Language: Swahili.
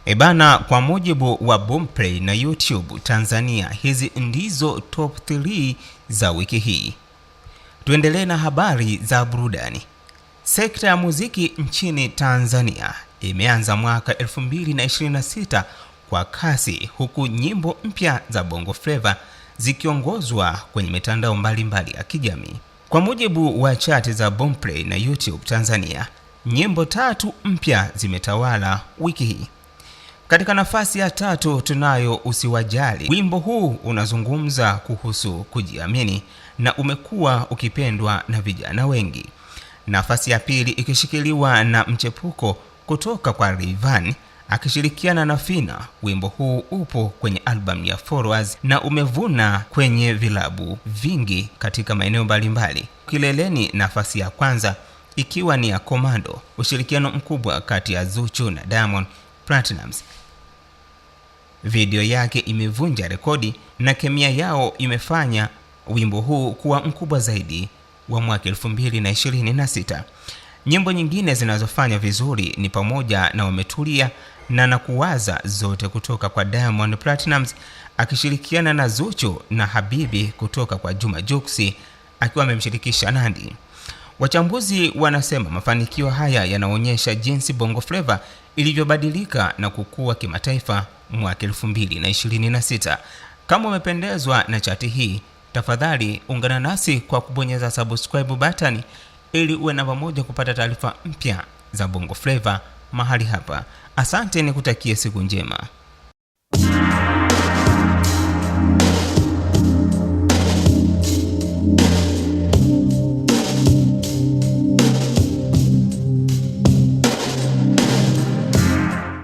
Ebana, kwa mujibu wa Boomplay na YouTube Tanzania, hizi ndizo top 3 za wiki hii. Tuendelee na habari za burudani. Sekta ya muziki nchini Tanzania imeanza mwaka 2026 kwa kasi, huku nyimbo mpya za Bongo Flava zikiongozwa kwenye mitandao mbalimbali ya kijamii. Kwa mujibu wa chati za Boomplay na YouTube Tanzania, nyimbo 3 mpya zimetawala wiki hii. Katika nafasi ya 3 tunayo Usiwajali. Wimbo huu unazungumza kuhusu kujiamini na umekuwa ukipendwa na vijana wengi. Nafasi ya 2 ikishikiliwa na Mchepuko kutoka kwa Rayvanny akishirikiana na Phina. Wimbo huu upo kwenye album ya Followers na umevuna kwenye vilabu vingi katika maeneo mbalimbali. Kileleni nafasi ya kwanza ikiwa ni ya Commando, ushirikiano mkubwa kati ya Zuchu na Diamond Platnumz. Video yake imevunja rekodi na kemia yao imefanya wimbo huu kuwa mkubwa zaidi wa mwaka 2026. Nyimbo nyingine zinazofanya vizuri ni pamoja na Umetulia na Nakuwaza, zote kutoka kwa Diamond Platnumz akishirikiana na Zuchu, na Habibi kutoka kwa Juma Jux akiwa amemshirikisha Nandy. Wachambuzi wanasema mafanikio haya yanaonyesha jinsi Bongo Flava ilivyobadilika na kukua kimataifa mwaka 2026. Kama umependezwa na chati hii, tafadhali ungana nasi kwa kubonyeza subscribe button ili uwe namba moja kupata taarifa mpya za Bongo Flava mahali hapa. Asante, nikutakie siku njema.